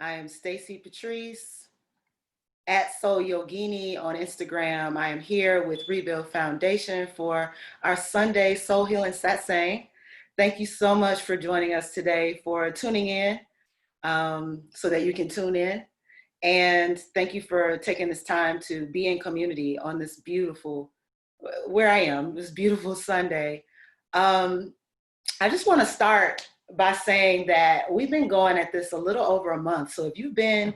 I am Stacy Patrice at Soul Yogini on Instagram. I am here with Rebuild Foundation for our Sunday Soul Healing Satsang. Thank you so much for joining us today, for tuning in so that you can tune in. And thank you for taking this time to be in community on this beautiful, where I am, this beautiful Sunday. Um, I just want to start by saying that we've been going at this a little over a month. So if you've been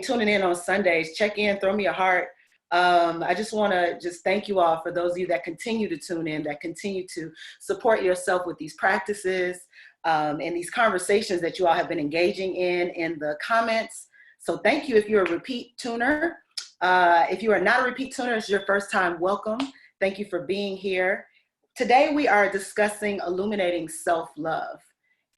tuning in on Sundays, check in, throw me a heart. I just want to just thank you all for those of you that continue to tune in, that continue to support yourself with these practices and these conversations that you all have been engaging in the comments. So thank you if you're a repeat tuner. If you are not a repeat tuner, it's your first time, welcome. Thank you for being here. Today we are discussing illuminating self-love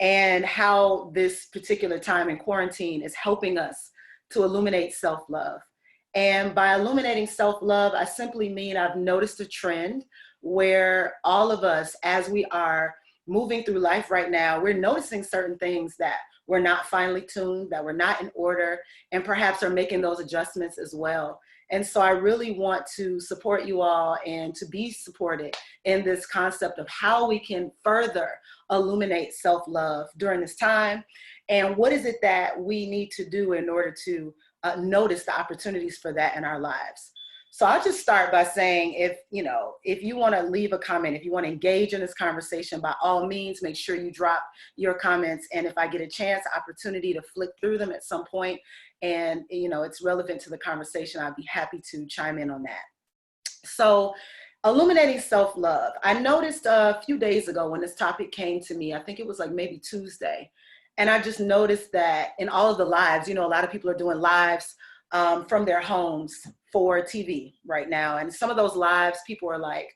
and how this particular time in quarantine is helping us to illuminate self-love. And by illuminating self-love, I simply mean I've noticed a trend where all of us, as we are moving through life right now, we're noticing certain things that we're not finely tuned, that we're not in order, and perhaps are making those adjustments as well. And so I really want to support you all and to be supported in this concept of how we can further illuminate self-love during this time. And what is it that we need to do in order to notice the opportunities for that in our lives? So I'll just start by saying, if you want to leave a comment, if you want to engage in this conversation, by all means, make sure you drop your comments. And if I get a chance, opportunity to flick through them at some point, and it's relevant to the conversation, I'd be happy to chime in on that. So illuminating self-love. I noticed a few days ago when this topic came to me, I think it was like maybe Tuesday. And I just noticed that in all of the lives, a lot of people are doing lives from their homes for TV right now. And some of those lives, people are like,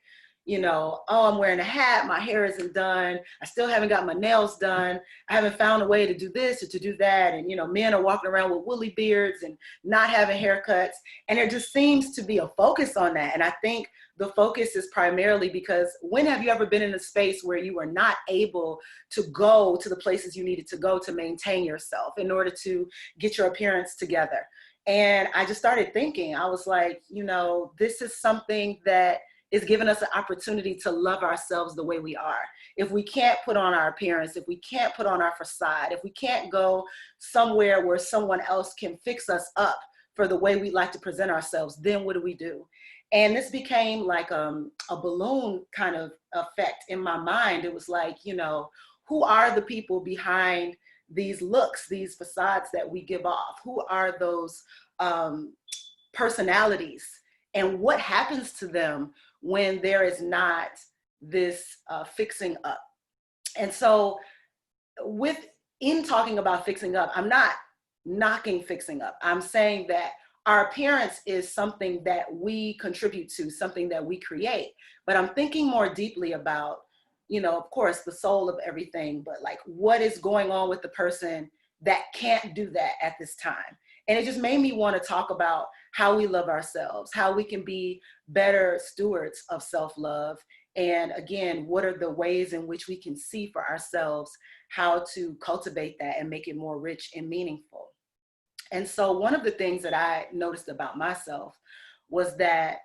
oh, I'm wearing a hat, my hair isn't done, I still haven't got my nails done, I haven't found a way to do this or to do that. And, men are walking around with woolly beards and not having haircuts. And there just seems to be a focus on that. And I think the focus is primarily because when have you ever been in a space where you were not able to go to the places you needed to go to maintain yourself in order to get your appearance together? And I just started thinking, I was like, this is something that is giving us an opportunity to love ourselves the way we are. If we can't put on our appearance, if we can't put on our facade, if we can't go somewhere where someone else can fix us up for the way we like to present ourselves, then what do? And this became like a balloon kind of effect in my mind. It was like, who are the people behind these looks, these facades that we give off? Who are those personalities? And what happens to them when there is not this fixing up? And so in talking about fixing up, I'm not knocking fixing up. I'm saying that our appearance is something that we contribute to, something that we create. But I'm thinking more deeply about, of course, the soul of everything, but like what is going on with the person that can't do that at this time? And it just made me want to talk about how we love ourselves, how we can be better stewards of self-love. And again, what are the ways in which we can see for ourselves how to cultivate that and make it more rich and meaningful. And so one of the things that I noticed about myself was that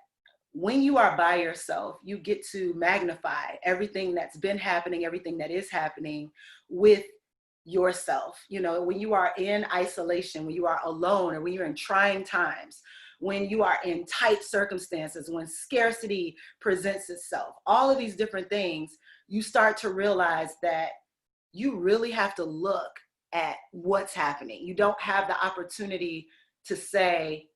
when you are by yourself, you get to magnify everything that's been happening, everything that is happening with yourself. When you are in isolation, when you are alone, or when you're in trying times, when you are in tight circumstances, when scarcity presents itself, all of these different things, you start to realize that you really have to look at what's happening. You don't have the opportunity to say,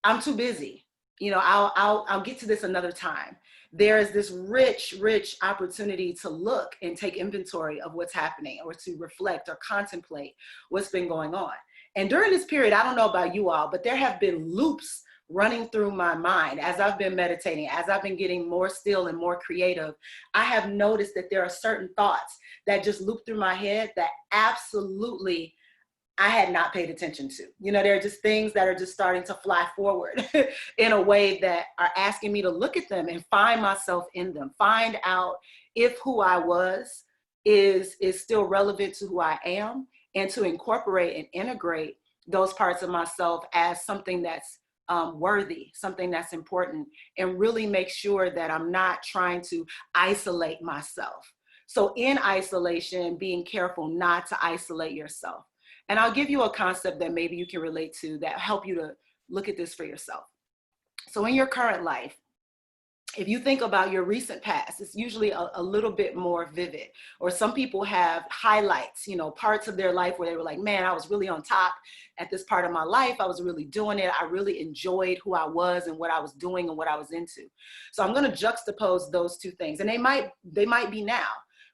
I'm too busy. I'll get to this another time. There is this rich opportunity to look and take inventory of what's happening, or to reflect or contemplate what's been going on. And during this period, I don't know about you all, but there have been loops running through my mind as I've been meditating, as I've been getting more still and more creative. I have noticed that there are certain thoughts that just loop through my head that absolutely I had not paid attention to. There are just things that are just starting to fly forward in a way that are asking me to look at them and find myself in them, find out if who I was is still relevant to who I am, and to incorporate and integrate those parts of myself as something that's worthy, something that's important, and really make sure that I'm not trying to isolate myself. So in isolation, being careful not to isolate yourself. And I'll give you a concept that maybe you can relate to that help you to look at this for yourself. So in your current life, if you think about your recent past, it's usually a little bit more vivid. Or some people have highlights, you know, parts of their life where they were like, man, I was really on top at this part of my life. I was really doing it. I really enjoyed who I was and what I was doing and what I was into. So I'm going to juxtapose those two things. And they might be now.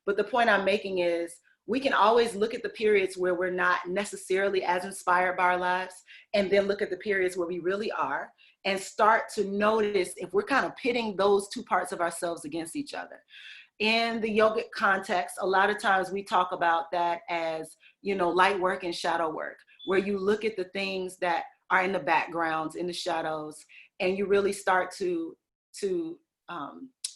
But the point I'm making is we can always look at the periods where we're not necessarily as inspired by our lives, and then look at the periods where we really are, and start to notice if we're kind of pitting those two parts of ourselves against each other. In the yogic context, a lot of times we talk about that as, you know, light work and shadow work, where you look at the things that are in the backgrounds, in the shadows, and you really start to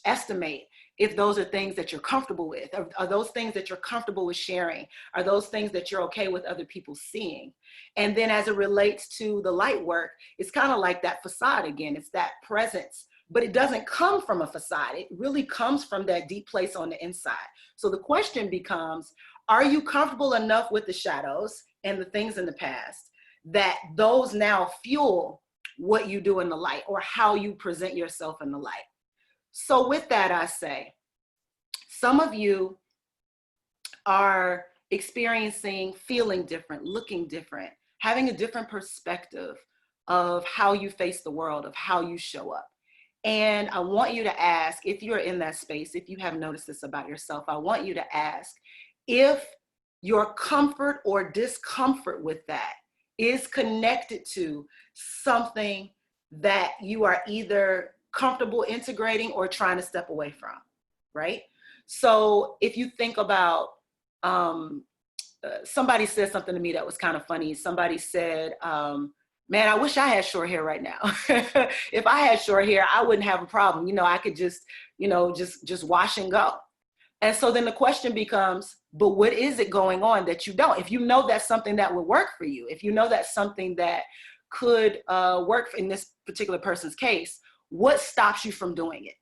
estimate if those are things that you're comfortable with. Are those things that you're comfortable with sharing? Are those things that you're okay with other people seeing? And then as it relates to the light work, it's kind of like that facade again. It's that presence, but it doesn't come from a facade. It really comes from that deep place on the inside. So the question becomes, are you comfortable enough with the shadows and the things in the past that those now fuel what you do in the light, or how you present yourself in the light? So with that, I say, some of you are experiencing, feeling different, looking different, having a different perspective of how you face the world, of how you show up. And I want you to ask, if you're in that space, if you have noticed this about yourself, I want you to ask if your comfort or discomfort with that is connected to something that you are either comfortable integrating or trying to step away from, right? So if you think about, somebody said something to me that was kind of funny. Somebody said, man, I wish I had short hair right now. If I had short hair, I wouldn't have a problem. You know, I could just, you know, just wash and go. And so then the question becomes, but what is it going on that you don't? If you know that's something that would work for you, if you know that's something that could work in this particular person's case, what stops you from doing it?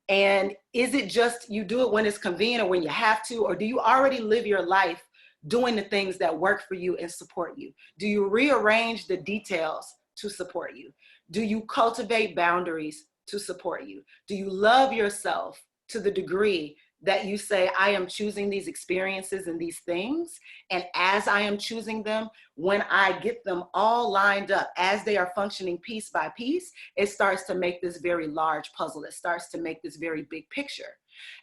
And is it just you do it when it's convenient or when you have to, or do you already live your life doing the things that work for you and support you? Do you rearrange the details to support you? Do you cultivate boundaries to support you? Do you love yourself to the degree that you say, I am choosing these experiences and these things, and as I am choosing them, when I get them all lined up, as they are functioning piece by piece, it starts to make this very large puzzle. It starts to make this very big picture.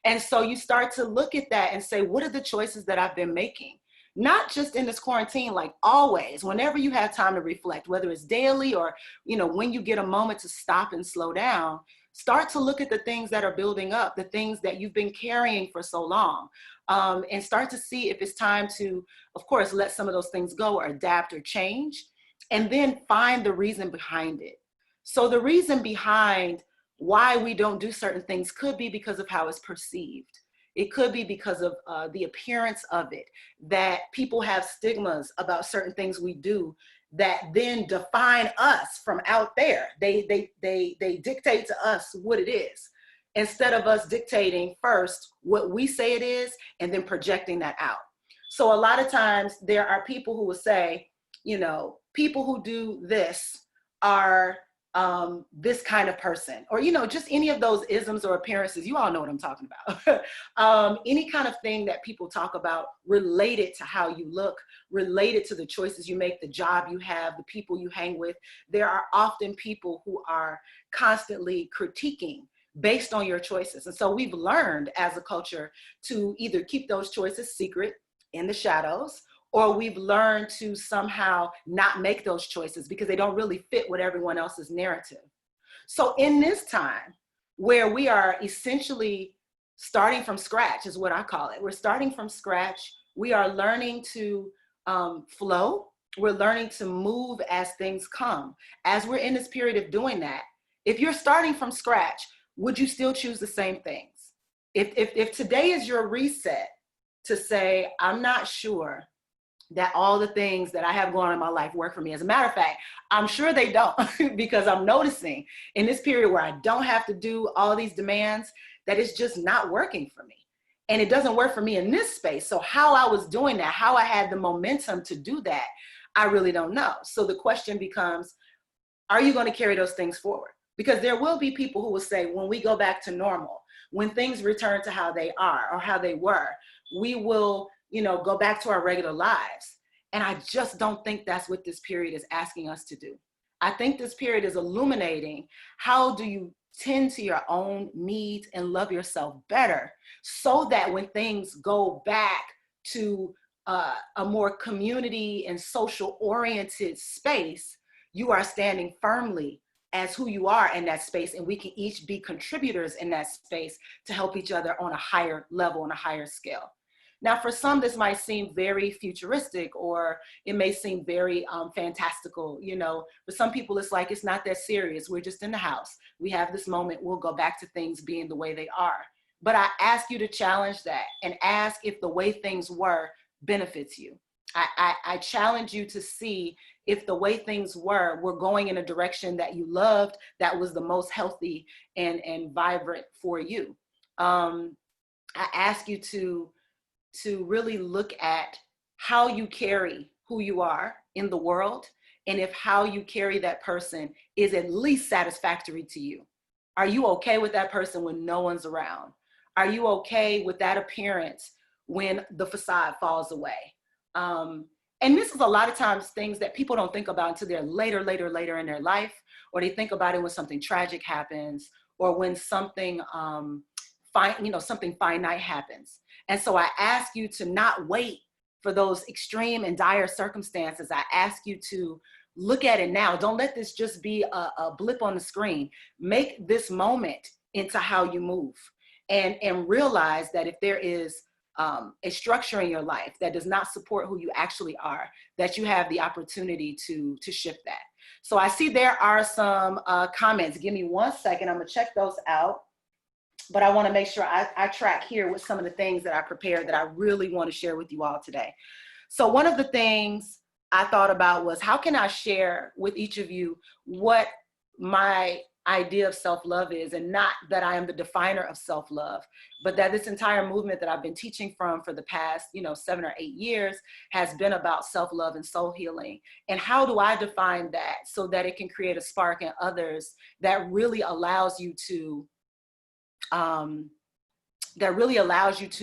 And so you start to look at that and say, what are the choices that I've been making? Not just in this quarantine, like always, whenever you have time to reflect, whether it's daily or, you know, when you get a moment to stop and slow down, start to look at the things that are building up, the things that you've been carrying for so long, and start to see if it's time to, of course, let some of those things go or adapt or change, and then find the reason behind it. So the reason behind why we don't do certain things could be because of how it's perceived. It could be because of the appearance of it, that people have stigmas about certain things we do that then define us from out there. They dictate to us what it is, instead of us dictating first what we say it is and then projecting that out. So a lot of times there are people who will say, you know, people who do this are this kind of person, or, you know, just any of those isms or appearances. You all know what I'm talking about. Any kind of thing that people talk about related to how you look, related to the choices you make, the job you have, the people you hang with. There are often people who are constantly critiquing based on your choices. And so we've learned as a culture to either keep those choices secret in the shadows, or we've learned to somehow not make those choices because they don't really fit with everyone else's narrative. So in this time where we are essentially starting from scratch, is what I call it. We're starting from scratch. We are learning to flow. We're learning to move as things come. As we're in this period of doing that, if you're starting from scratch, would you still choose the same things? If today is your reset to say, I'm not sure that all the things that I have going on in my life work for me. As a matter of fact, I'm sure they don't because I'm noticing in this period where I don't have to do all these demands that it's just not working for me. And it doesn't work for me in this space. So how I was doing that, how I had the momentum to do that, I really don't know. So the question becomes, are you going to carry those things forward? Because there will be people who will say, when we go back to normal, when things return to how they are or how they were, we will, go back to our regular lives. And I just don't think that's what this period is asking us to do. I think this period is illuminating how do you tend to your own needs and love yourself better so that when things go back to a more community and social oriented space, you are standing firmly as who you are in that space, and we can each be contributors in that space to help each other on a higher level, on a higher scale. Now, for some, this might seem very futuristic, or it may seem very fantastical. For some people, it's like, it's not that serious. We're just in the house. We have this moment. We'll go back to things being the way they are. But I ask you to challenge that and ask if the way things were benefits you. I challenge you to see if the way things were going in a direction that you loved, that was the most healthy and vibrant for you. I ask you to really look at how you carry who you are in the world, and if how you carry that person is at least satisfactory to you. Are you okay with that person when no one's around? Are you okay with that appearance when the facade falls away? And this is a lot of times things that people don't think about until they're later in their life, or they think about it when something tragic happens, or when something something finite happens. And so I ask you to not wait for those extreme and dire circumstances. I ask you to look at it now. Don't let this just be a blip on the screen. Make this moment into how you move, and realize that if there is a structure in your life that does not support who you actually are, that you have the opportunity to shift that. So I see there are some comments. Give me 1 second. I'm gonna check those out. But I wanna make sure I track here with some of the things that I prepared that I really wanna share with you all today. So one of the things I thought about was, how can I share with each of you what my idea of self-love is, and not that I am the definer of self-love, but that this entire movement that I've been teaching from for the past, 7 or 8 years has been about self-love and soul healing. And how do I define that so that it can create a spark in others that really allows you to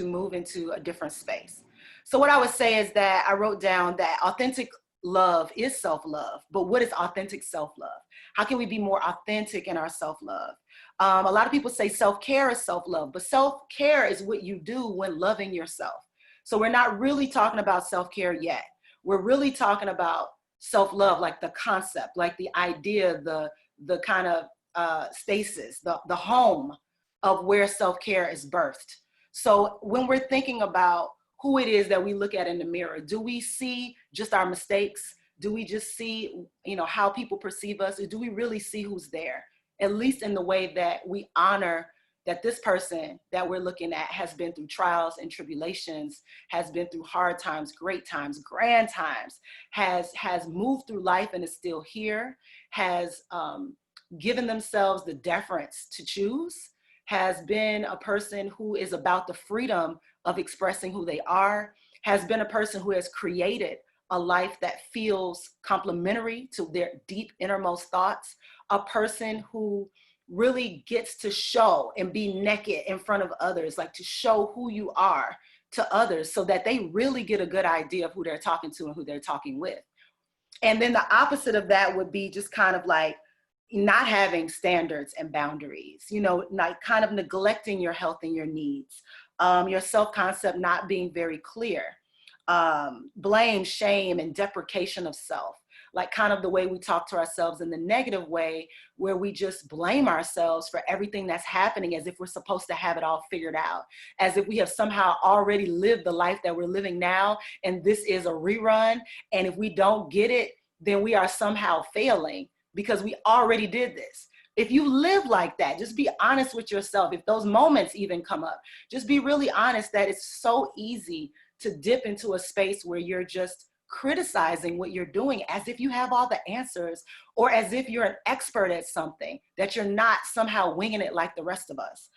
move into a different space. So what I would say is that I wrote down that authentic love is self-love, but what is authentic self-love? How can we be more authentic in our self-love? A lot of people say self-care is self-love, but self-care is what you do when loving yourself. So we're not really talking about self-care yet. We're really talking about self-love, like the concept, like the idea, the kind of stasis, the home of where self-care is birthed. So when we're thinking about who it is that we look at in the mirror, do we see just our mistakes? Do we just see, how people perceive us? Or do we really see who's there? At least in the way that we honor that this person that we're looking at has been through trials and tribulations, has been through hard times, great times, grand times, has moved through life and is still here, has given themselves the deference to choose, has been a person who is about the freedom of expressing who they are, has been a person who has created a life that feels complementary to their deep innermost thoughts, a person who really gets to show and be naked in front of others, like to show who you are to others so that they really get a good idea of who they're talking to and who they're talking with. And then the opposite of that would be just kind of like not having standards and boundaries, like kind of neglecting your health and your needs, your self-concept not being very clear, blame, shame, and deprecation of self, like kind of the way we talk to ourselves in the negative way, where we just blame ourselves for everything that's happening as if we're supposed to have it all figured out, as if we have somehow already lived the life that we're living now, and this is a rerun, and if we don't get it, then we are somehow failing because we already did this. If you live like that, just be honest with yourself. If those moments even come up, just be really honest that it's so easy to dip into a space where you're just criticizing what you're doing as if you have all the answers, or as if you're an expert at something, that you're not somehow winging it like the rest of us.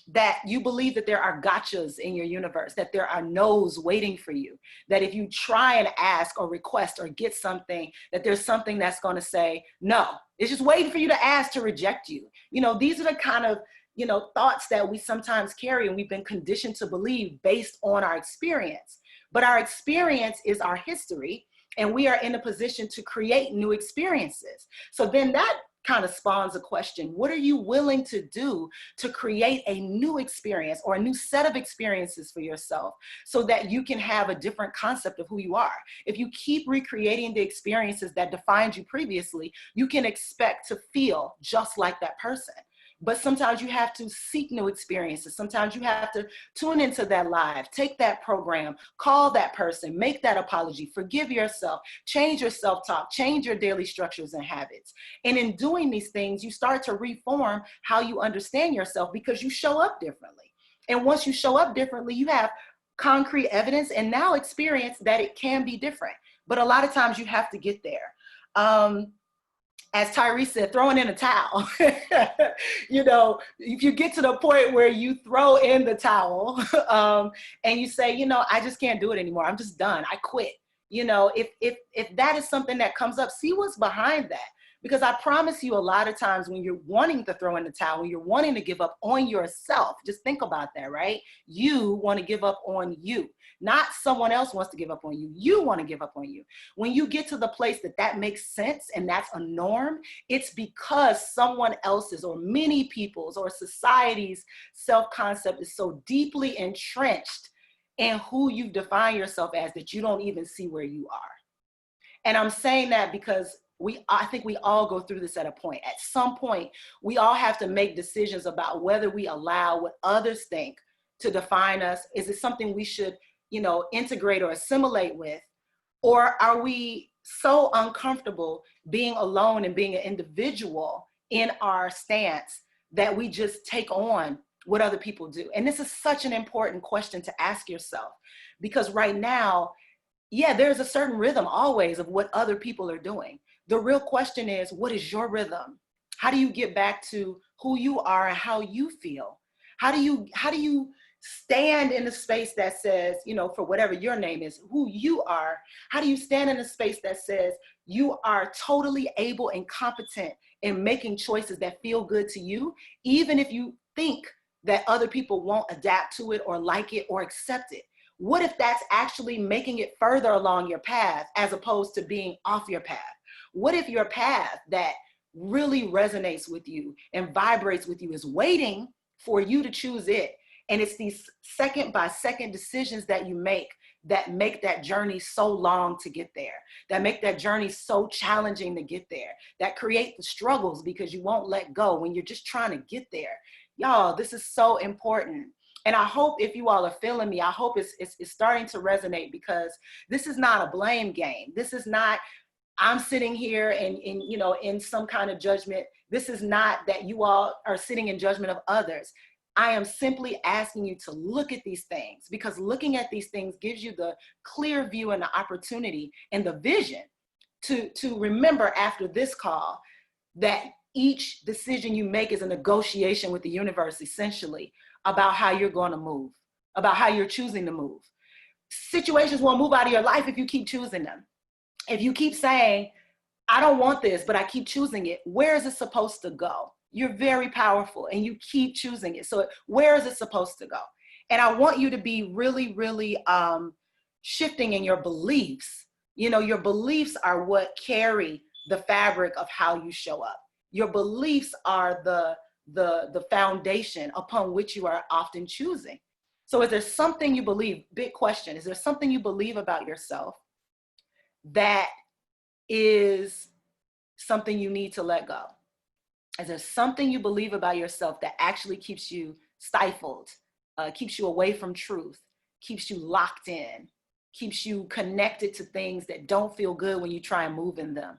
That you believe that there are gotchas in your universe, that there are no's waiting for you, that if you try and ask or request or get something, that there's something that's going to say no. It's just waiting for you to ask to reject you. You know, these are the kind of, you know, thoughts that we sometimes carry and we've been conditioned to believe based on our experience. But our experience is our history, and we are in a position to create new experiences. So then that kind of spawns a question: what are you willing to do to create a new experience or a new set of experiences for yourself, so that you can have a different concept of who you are? If you keep recreating the experiences that defined you previously, you can expect to feel just like that person. But sometimes you have to seek new experiences. Sometimes you have to tune into that live, take that program, call that person, make that apology, forgive yourself, change your self-talk, change your daily structures and habits. And in doing these things, you start to reform how you understand yourself, because you show up differently. And once you show up differently, you have concrete evidence and now experience that it can be different. But a lot of times you have to get there. As Tyrese said, throwing in a towel. You know, if you get to the point where you throw in the towel and you say, you know, I just can't do it anymore, I'm just done, I quit. You know, if that is something that comes up, see what's behind that. Because I promise you, a lot of times when you're wanting to throw in the towel, when you're wanting to give up on yourself, just think about that, right? You want to give up on you. Not someone else wants to give up on you. You want to give up on you. When you get to the place that that makes sense and that's a norm, it's because someone else's or many people's or society's self-concept is so deeply entrenched in who you define yourself as that you don't even see where you are. And I'm saying that because I think we all go through this at a point. At some point, we all have to make decisions about whether we allow what others think to define us. Is it something we should, you know, integrate or assimilate with? Or are we so uncomfortable being alone and being an individual in our stance that we just take on what other people do? And this is such an important question to ask yourself, because right now, yeah, there's a certain rhythm always of what other people are doing. The real question is, what is your rhythm? How do you get back to who you are and how you feel? How do you stand in a space that says, you know, for whatever your name is, who you are? How do you stand in a space that says you are totally able and competent in making choices that feel good to you, even if you think that other people won't adapt to it or like it or accept it? What if that's actually making it further along your path as opposed to being off your path? What if your path that really resonates with you and vibrates with you is waiting for you to choose it? And it's these second by second decisions that you make that journey so long to get there, that make that journey so challenging to get there, that create the struggles because you won't let go when you're just trying to get there. Y'all, this is so important. And I hope if you all are feeling me, I hope it's starting to resonate, because this is not a blame game. This is not, I'm sitting here and you know, in some kind of judgment. This is not that you all are sitting in judgment of others. I am simply asking you to look at these things, because looking at these things gives you the clear view and the opportunity and the vision to remember after this call that each decision you make is a negotiation with the universe, essentially, about how you're going to move, about how you're choosing to move. Situations won't move out of your life if you keep choosing them. If you keep saying, I don't want this, but I keep choosing it, where is it supposed to go? You're very powerful and you keep choosing it. So where is it supposed to go? And I want you to be really, really shifting in your beliefs. You know, your beliefs are what carry the fabric of how you show up. Your beliefs are the foundation upon which you are often choosing. So is there something you believe, big question, is there something you believe about yourself that is something you need to let go? Is there something you believe about yourself that actually keeps you stifled, keeps you away from truth, keeps you locked in, keeps you connected to things that don't feel good when you try and move in them?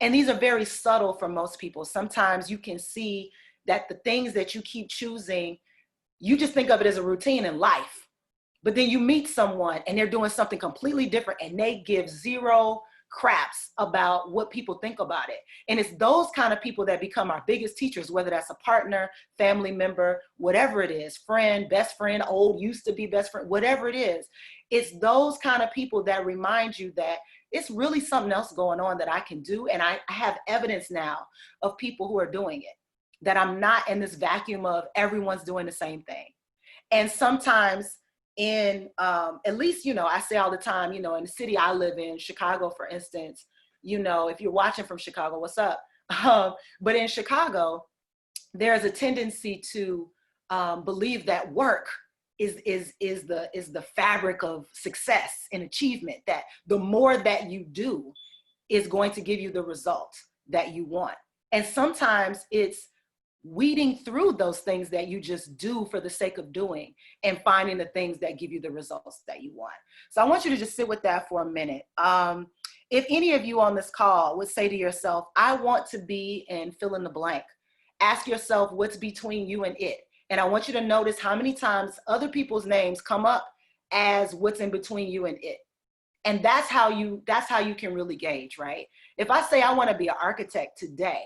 And these are very subtle for most people. Sometimes you can see that the things that you keep choosing, you just think of it as a routine in life. But then you meet someone and they're doing something completely different and they give zero craps about what people think about it. And it's those kind of people that become our biggest teachers, whether that's a partner, family member, whatever it is, friend, best friend, old, used to be best friend, whatever it is. It's those kind of people that remind you that it's really something else going on that I can do. And I have evidence now of people who are doing it, that I'm not in this vacuum of everyone's doing the same thing. And sometimes at least, I say all the time, in the city I live in, Chicago, for instance, if you're watching from Chicago, what's up? But in Chicago, there's a tendency to believe that work is the fabric of success and achievement, that the more that you do is going to give you the result that you want. And sometimes it's weeding through those things that you just do for the sake of doing and finding the things that give you the results that you want. So I want you to just sit with that for a minute. If any of you on this call would say to yourself, I want to be, and fill in the blank, ask yourself what's between you and it. And I want you to notice how many times other people's names come up as what's in between you and it. And that's how you can really gauge, right? If I say I want to be an architect today,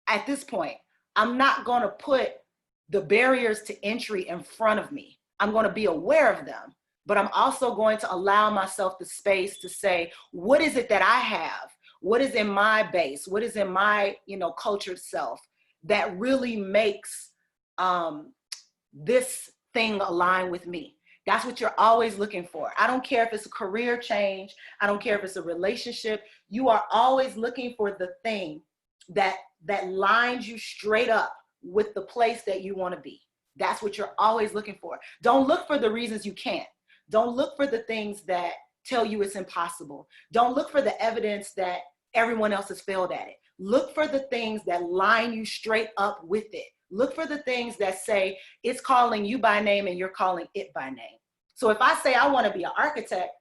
at this point, I'm not going to put the barriers to entry in front of me. I'm going to be aware of them, but I'm also going to allow myself the space to say, what is it that I have? What is in my base? What is in my, cultured self that really makes this thing align with me? That's what you're always looking for. I don't care if it's a career change. I don't care if it's a relationship. You are always looking for the thing that lines you straight up with the place that you want to be. That's what you're always looking for. Don't look for the reasons you can't. Don't look for the things that tell you it's impossible. Don't look for the evidence that everyone else has failed at it. Look for the things that line you straight up with it. Look for the things that say it's calling you by name and you're calling it by name. So if I say I want to be an architect,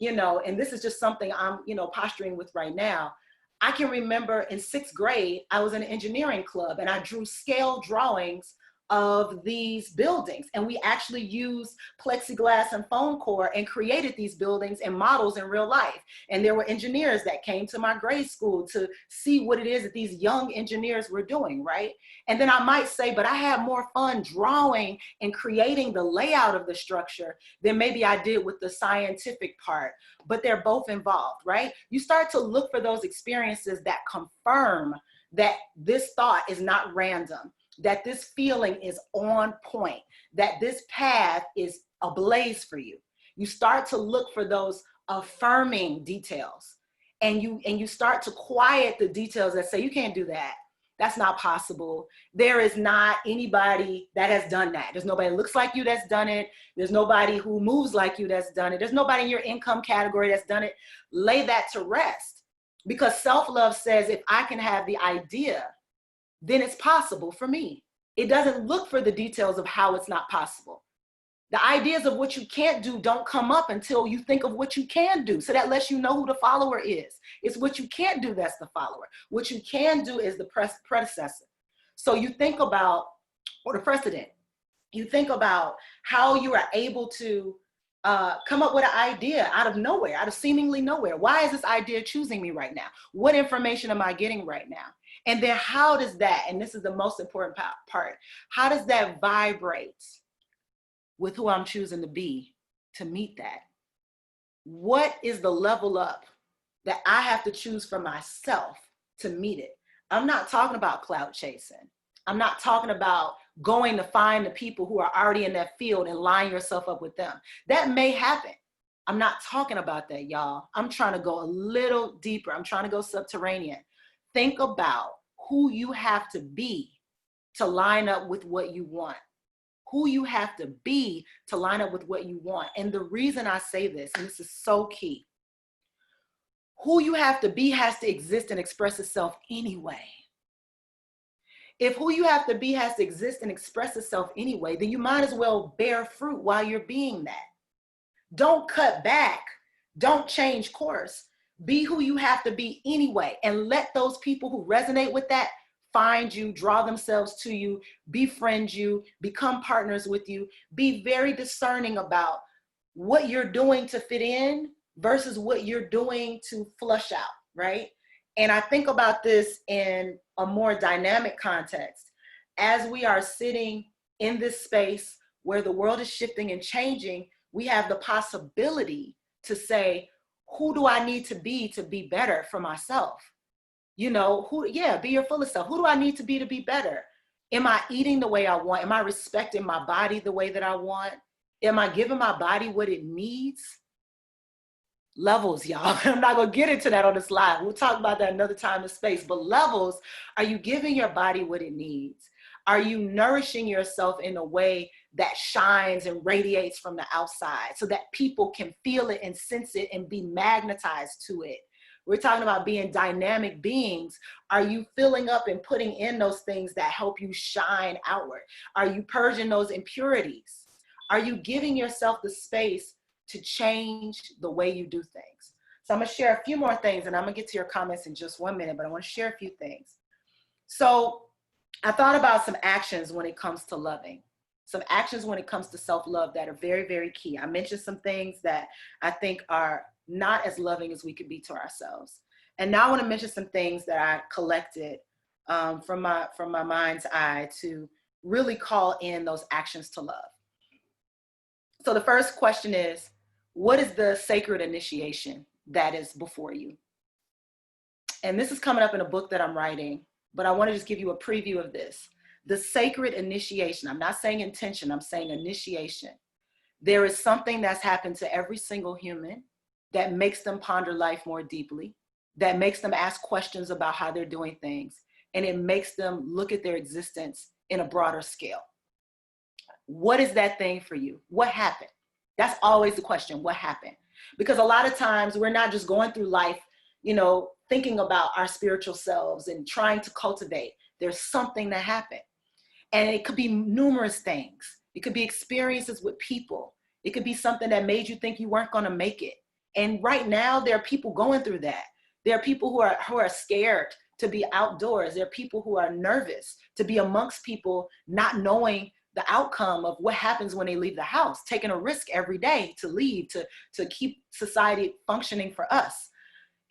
and this is just something I'm, posturing with right now, I can remember in 6th grade, I was in an engineering club and I drew scale drawings of these buildings. And we actually used plexiglass and foam core and created these buildings and models in real life. And there were engineers that came to my grade school to see what it is that these young engineers were doing, right? And then I might say, but I had more fun drawing and creating the layout of the structure than maybe I did with the scientific part, but they're both involved, right? You start to look for those experiences that confirm that this thought is not random, that this feeling is on point, that this path is ablaze for you. You start to look for those affirming details, and you start to quiet the details that say, you can't do that. That's not possible. There is not anybody that has done that. There's nobody that looks like you that's done it. There's nobody who moves like you that's done it. There's nobody in your income category that's done it. Lay that to rest, because self-love says, if I can have the idea, then it's possible for me. It doesn't look for the details of how it's not possible. The ideas of what you can't do don't come up until you think of what you can do. So that lets you know who the follower is. It's what you can't do that's the follower. What you can do is the predecessor. So you think about, or the precedent, you think about how you are able to come up with an idea out of nowhere, out of seemingly nowhere. Why is this idea choosing me right now? What information am I getting right now? And then how does that, and this is the most important part, how does that vibrate with who I'm choosing to be to meet that? What is the level up that I have to choose for myself to meet it? I'm not talking about clout chasing. I'm not talking about going to find the people who are already in that field and line yourself up with them. That may happen. I'm not talking about that, y'all. I'm trying to go a little deeper. I'm trying to go subterranean. Think about who you have to be to line up with what you want. Who you have to be to line up with what you want. And the reason I say this, and this is so key, who you have to be has to exist and express itself anyway. If who you have to be has to exist and express itself anyway, then you might as well bear fruit while you're being that. Don't cut back. Don't change course. Be who you have to be anyway, and let those people who resonate with that find you, draw themselves to you, befriend you, become partners with you. Be very discerning about what you're doing to fit in versus what you're doing to flush out, right? And I think about this in a more dynamic context. As we are sitting in this space where the world is shifting and changing, we have the possibility to say, who do I need to be better for myself? You know, be your fullest self. Who do I need to be better? Am I eating the way I want? Am I respecting my body the way that I want? Am I giving my body what it needs? Levels, y'all. I'm not going to get into that on this live. We'll talk about that another time and space. But levels, are you giving your body what it needs? Are you nourishing yourself in a way that shines and radiates from the outside so that people can feel it and sense it and be magnetized to it? We're talking about being dynamic beings. Are you filling up and putting in those things that help you shine outward? Are you purging those impurities? Are you giving yourself the space to change the way you do things? So I'm gonna share a few more things, and I'm gonna get to your comments in just 1 minute, but I wanna share a few things. So I thought about some actions when it comes to loving, some actions when it comes to self-love that are very, very key. I mentioned some things that I think are not as loving as we could be to ourselves. And now I want to mention some things that I collected from my mind's eye to really call in those actions to love. So the first question is, what is the sacred initiation that is before you? And this is coming up in a book that I'm writing, but I want to just give you a preview of this. The sacred initiation, I'm not saying intention, I'm saying initiation. There is something that's happened to every single human that makes them ponder life more deeply, that makes them ask questions about how they're doing things, and it makes them look at their existence in a broader scale. What is that thing for you? What happened? That's always the question, what happened? Because a lot of times we're not just going through life, you know, thinking about our spiritual selves and trying to cultivate. There's something that happened. And it could be numerous things. It could be experiences with people. It could be something that made you think you weren't going to make it. And right now, there are people going through that. There are people who are scared to be outdoors. There are people who are nervous to be amongst people, not knowing the outcome of what happens when they leave the house, taking a risk every day to leave, to keep society functioning for us.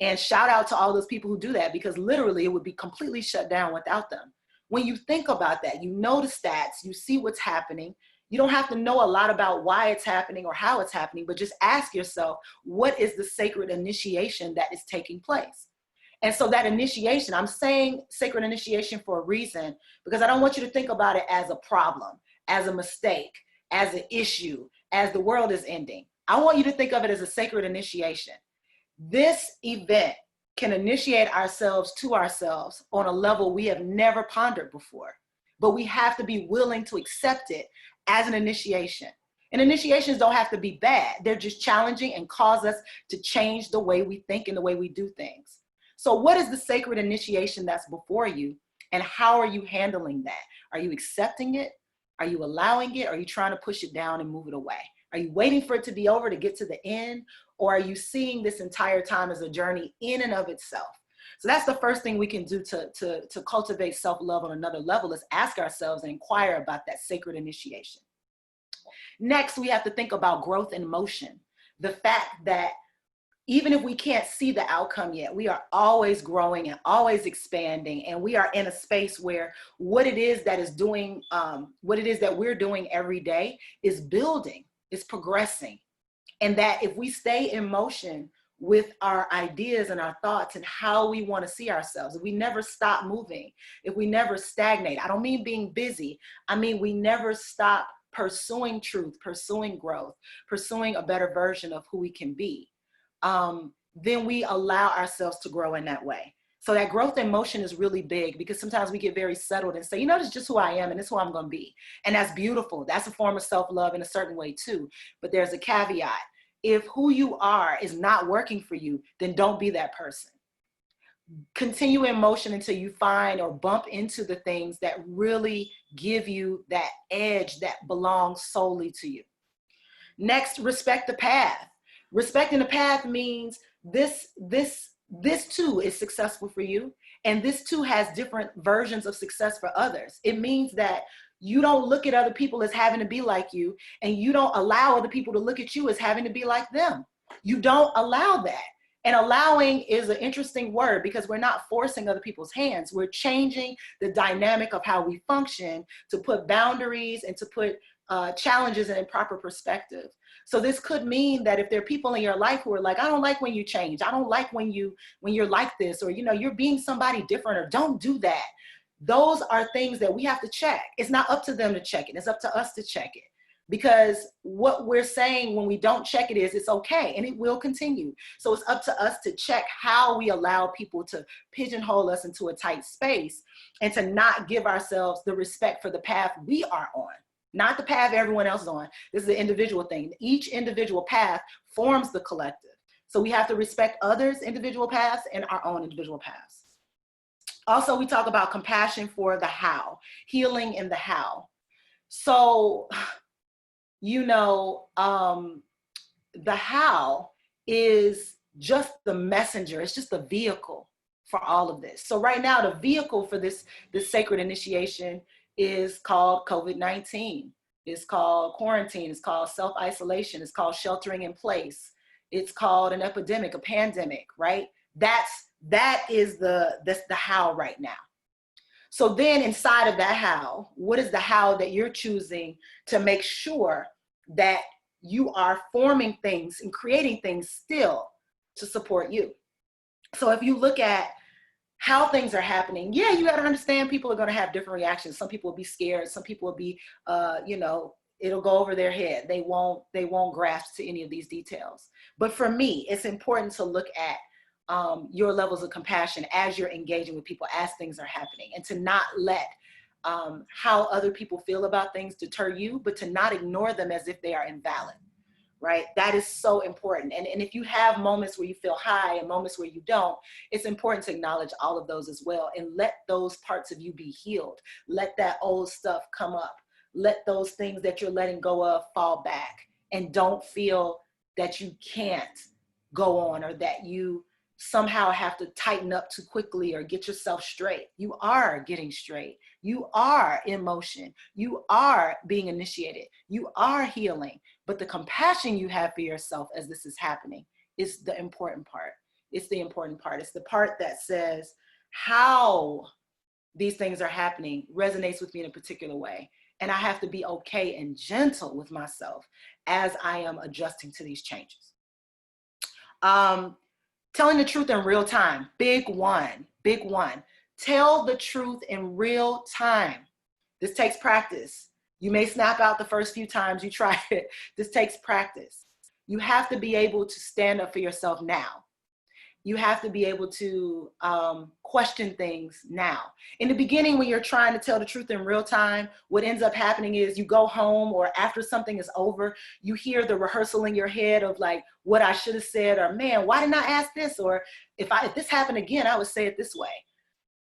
And shout out to all those people who do that, because literally it would be completely shut down without them. When you think about that, you know the stats, you see what's happening. You don't have to know a lot about why it's happening or how it's happening, but just ask yourself, what is the sacred initiation that is taking place? And so that initiation, I'm saying sacred initiation for a reason, because I don't want you to think about it as a problem, as a mistake, as an issue, as the world is ending. I want you to think of it as a sacred initiation. This event can initiate ourselves to ourselves on a level we have never pondered before, but we have to be willing to accept it as an initiation. And initiations don't have to be bad. They're just challenging and cause us to change the way we think and the way we do things. So what is the sacred initiation that's before you, and how are you handling that? Are you accepting it? Are you allowing it? Or are you trying to push it down and move it away? Are you waiting for it to be over to get to the end? Or are you seeing this entire time as a journey in and of itself? So that's the first thing we can do to cultivate self-love on another level, is ask ourselves and inquire about that sacred initiation. Next, we have to think about growth in motion. The fact that even if we can't see the outcome yet, we are always growing and always expanding. And we are in a space where what it is that is doing, what it is that we're doing every day is building, is progressing. And that if we stay in motion with our ideas and our thoughts and how we want to see ourselves, if we never stop moving, if we never stagnate, I don't mean being busy, I mean we never stop pursuing truth, pursuing growth, pursuing a better version of who we can be, then we allow ourselves to grow in that way. So that growth in motion is really big, because sometimes we get very settled and say, you know, this is just who I am and this is who I'm going to be. And that's beautiful. That's a form of self-love in a certain way too. But there's a caveat. If who you are is not working for you, then don't be that person. Continue in motion until you find or bump into the things that really give you that edge that belongs solely to you. Next, respect the path. Respecting the path means this too is successful for you, And this too has different versions of success for others. It means that you don't look at other people as having to be like you, and you don't allow other people to look at you as having to be like them. You don't allow that. And allowing is an interesting word because we're not forcing other people's hands. We're changing the dynamic of how we function to put boundaries and to put challenges in proper perspective. So this could mean that if there are people in your life who are like, I don't like when you change. I don't like when you're like this, or, you're being somebody different, or don't do that. Those are things that we have to check. It's not up to them to check it. It's up to us to check it. Because what we're saying when we don't check it is it's okay, and it will continue. So it's up to us to check how we allow people to pigeonhole us into a tight space, and to not give ourselves the respect for the path we are on, not the path everyone else is on. This is an individual thing. Each individual path forms the collective. So we have to respect others' individual paths and our own individual paths. Also, we talk about compassion for the how, healing in the how. So, the how is just the messenger. It's just the vehicle for all of this. So right now, the vehicle for this sacred initiation is called COVID-19. It's called quarantine. It's called self-isolation. It's called sheltering in place. It's called an epidemic, a pandemic, right? That is the how right now. So then inside of that how, what is the how that you're choosing to make sure that you are forming things and creating things still to support you? So if you look at how things are happening, yeah, you got to understand people are going to have different reactions. Some people will be scared. Some people will be, it'll go over their head. They won't grasp to any of these details. But for me, it's important to look at your levels of compassion as you're engaging with people, as things are happening, and to not let how other people feel about things deter you, but to not ignore them as if they are invalid, right? That is so important. And if you have moments where you feel high and moments where you don't, it's important to acknowledge all of those as well, and let those parts of you be healed. Let that old stuff come up. Let those things that you're letting go of fall back, and don't feel that you can't go on, or that you somehow have to tighten up too quickly or get yourself straight. You are getting straight. You are in motion. You are being initiated. You are healing. But the compassion you have for yourself as this is happening is the important part. It's the important part. It's the part that says how these things are happening resonates with me in a particular way. And I have to be okay and gentle with myself as I am adjusting to these changes. Telling the truth in real time, big one. Tell the truth in real time. This takes practice. You may snap out the first few times you try it. This takes practice. You have to be able to stand up for yourself now. You have to be able to question things now. In the beginning, when you're trying to tell the truth in real time, what ends up happening is you go home, or after something is over, you hear the rehearsal in your head of like what I should have said, or man, why didn't I ask this? Or if this happened again, I would say it this way.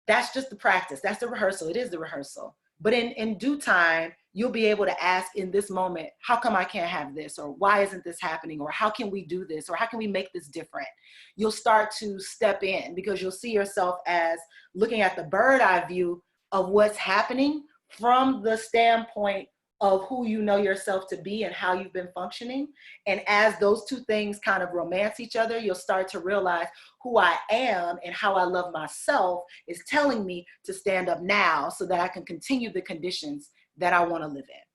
That's just the practice. That's the rehearsal. It is the rehearsal. But in due time, you'll be able to ask in this moment, how come I can't have this? Or why isn't this happening? Or how can we do this? Or how can we make this different? You'll start to step in, because you'll see yourself as looking at the bird eye view of what's happening from the standpoint of who you know yourself to be and how you've been functioning. And as those two things kind of romance each other, you'll start to realize who I am and how I love myself is telling me to stand up now so that I can continue the conditions that I want to live in.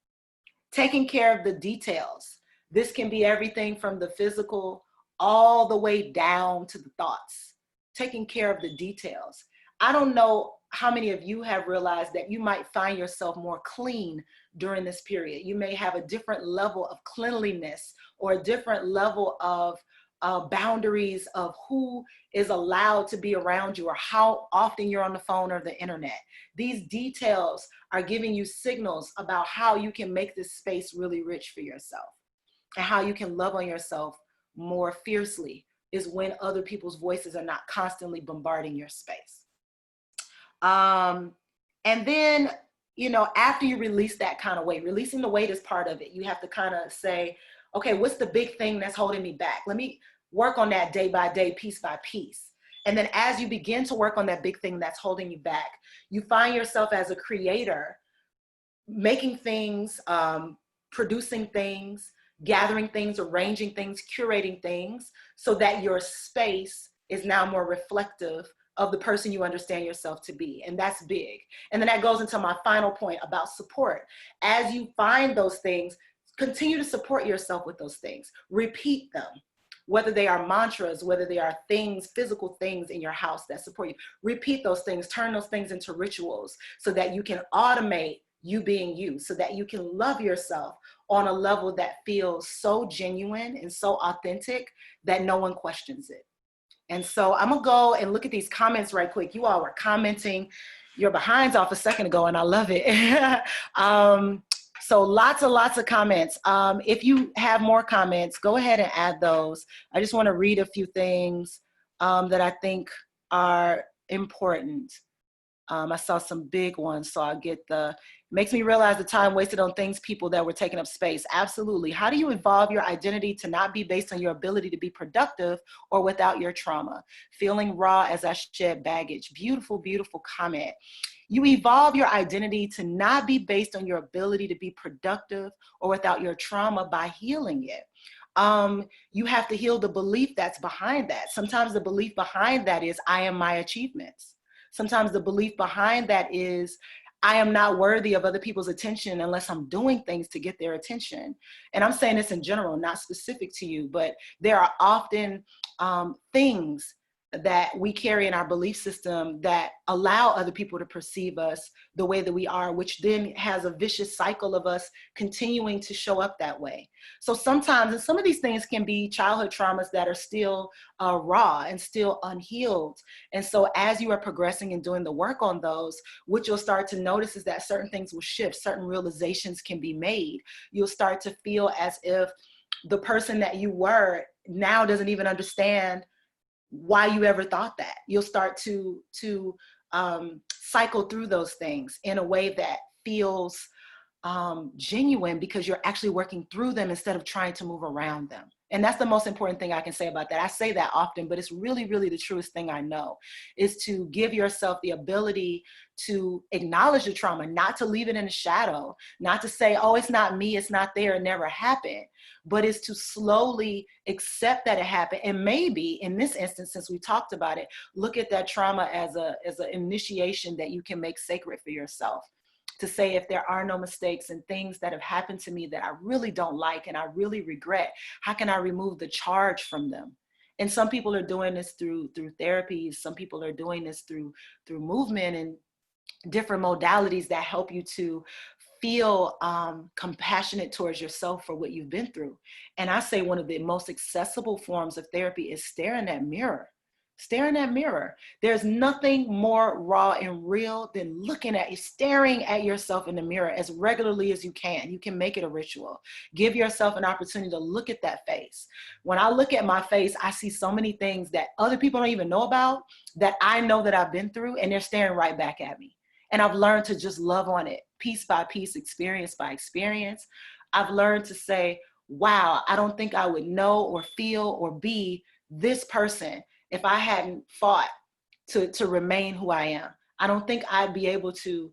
Taking care of the details. This can be everything from the physical all the way down to the thoughts. Taking care of the details. I don't know how many of you have realized that you might find yourself more clean during this period. You may have a different level of cleanliness, or a different level of boundaries of who is allowed to be around you, or how often you're on the phone or the internet. These details are giving you signals about how you can make this space really rich for yourself, and how you can love on yourself more fiercely is when other people's voices are not constantly bombarding your space. And then, after you release that kind of weight, releasing the weight is part of it. You have to kind of say, okay, what's the big thing that's holding me back? Let me work on that day by day, piece by piece. And then as you begin to work on that big thing that's holding you back, you find yourself as a creator, making things, producing things, gathering things, arranging things, curating things, so that your space is now more reflective of the person you understand yourself to be. And that's big. And then that goes into my final point about support. As you find those things, continue to support yourself with those things. Repeat them, whether they are mantras, whether they are things, physical things in your house that support you. Repeat those things, turn those things into rituals so that you can automate you being you, so that you can love yourself on a level that feels so genuine and so authentic that no one questions it. And so I'm gonna go and look at these comments right quick. You all were commenting your behinds off a second ago, and I love it. So lots and lots of comments. If you have more comments, go ahead and add those. I just wanna read a few things that I think are important. I saw some big ones, so I'll get the, makes me realize the time wasted on things, people that were taking up space. Absolutely. How do you evolve your identity to not be based on your ability to be productive or without your trauma? Feeling raw as I shed baggage. Beautiful, beautiful comment. You evolve your identity to not be based on your ability to be productive or without your trauma by healing it. You have to heal the belief that's behind that. Sometimes the belief behind that is, I am my achievements. Sometimes the belief behind that is, I am not worthy of other people's attention unless I'm doing things to get their attention. And I'm saying this in general, not specific to you, but there are often things that we carry in our belief system that allow other people to perceive us the way that we are, which then has a vicious cycle of us continuing to show up that way. So sometimes, and some of these things can be childhood traumas that are still raw and still unhealed. And so as you are progressing and doing the work on those, what you'll start to notice is that certain things will shift, certain realizations can be made. You'll start to feel as if the person that you were now doesn't even understand why you ever thought that. You'll start to cycle through those things in a way that feels genuine, because you're actually working through them instead of trying to move around them. And that's the most important thing I can say about that. I say that often, but it's really, really the truest thing I know, is to give yourself the ability to acknowledge the trauma, not to leave it in the shadow, not to say, oh, it's not me, it's not there, it never happened, but is to slowly accept that it happened. And maybe in this instance, since we talked about it, look at that trauma as an initiation that you can make sacred for yourself. To say, if there are no mistakes and things that have happened to me that I really don't like and I really regret, how can I remove the charge from them? And some people are doing this through therapies. Some people are doing this through movement and different modalities that help you to feel compassionate towards yourself for what you've been through. And I say one of the most accessible forms of therapy is stare in that mirror. Stare in that mirror. There's nothing more raw and real than staring at yourself in the mirror as regularly as you can. You can make it a ritual. Give yourself an opportunity to look at that face. When I look at my face, I see so many things that other people don't even know about, that I know that I've been through, and they're staring right back at me. And I've learned to just love on it piece by piece, experience by experience. I've learned to say, wow, I don't think I would know or feel or be this person if I hadn't fought to remain who I am. I don't think I'd be able to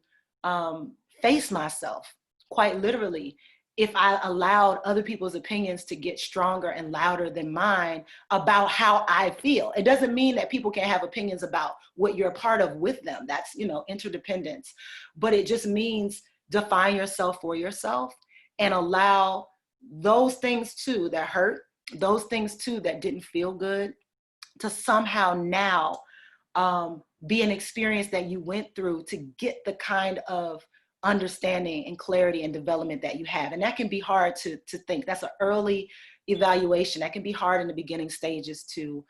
face myself, quite literally, if I allowed other people's opinions to get stronger and louder than mine about how I feel. It doesn't mean that people can't have opinions about what you're a part of with them. That's, interdependence. But it just means define yourself for yourself and allow those things too that hurt, those things too that didn't feel good, to somehow now be an experience that you went through to get the kind of understanding and clarity and development that you have. And that can be hard to think. That's an early evaluation. That can be hard in the beginning stages to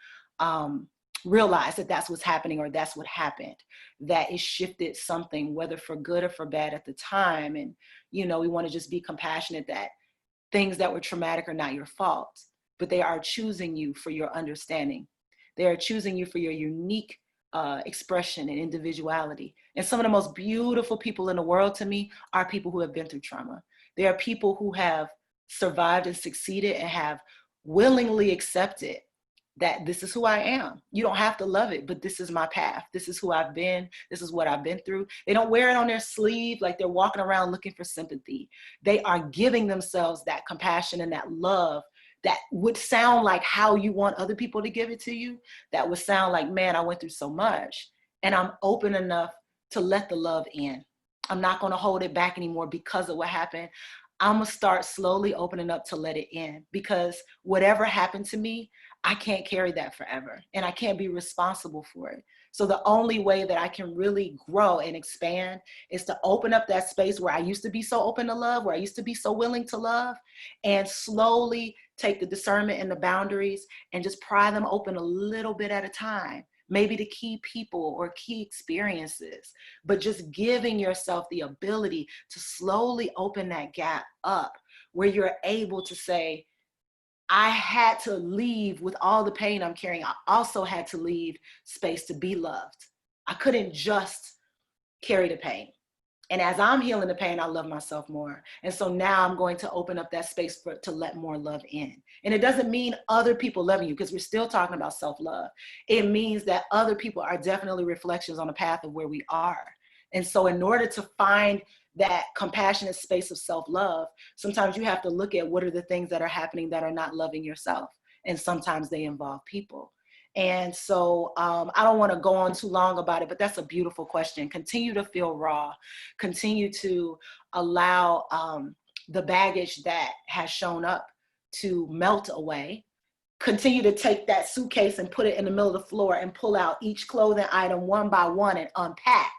realize that that's what's happening, or that's what happened, that it shifted something, whether for good or for bad at the time. And, we want to just be compassionate that things that were traumatic are not your fault, but they are choosing you for your understanding. They are choosing you for your unique expression and individuality. And some of the most beautiful people in the world to me are people who have been through trauma. They are people who have survived and succeeded and have willingly accepted that this is who I am. You don't have to love it, but this is my path. This is who I've been. This is what I've been through. They don't wear it on their sleeve like they're walking around looking for sympathy. They are giving themselves that compassion and that love that would sound like how you want other people to give it to you. That would sound like, man, I went through so much, and I'm open enough to let the love in. I'm not going to hold it back anymore because of what happened. I'm going to start slowly opening up to let it in, because whatever happened to me, I can't carry that forever, and I can't be responsible for it. So the only way that I can really grow and expand is to open up that space where I used to be so open to love, where I used to be so willing to love, and slowly take the discernment and the boundaries and just pry them open a little bit at a time, maybe to key people or key experiences, but just giving yourself the ability to slowly open that gap up where you're able to say, I had to leave with all the pain I'm carrying. I also had to leave space to be loved. I couldn't just carry the pain. And as I'm healing the pain, I love myself more. And so now I'm going to open up that space to let more love in. And it doesn't mean other people loving you, because we're still talking about self-love. It means that other people are definitely reflections on the path of where we are. And so in order to find that compassionate space of self-love, sometimes you have to look at what are the things that are happening that are not loving yourself. And sometimes they involve people. And so I don't want to go on too long about it, but that's a beautiful question. Continue to feel raw. Continue to allow the baggage that has shown up to melt away. Continue to take that suitcase and put it in the middle of the floor and pull out each clothing item one by one and unpack.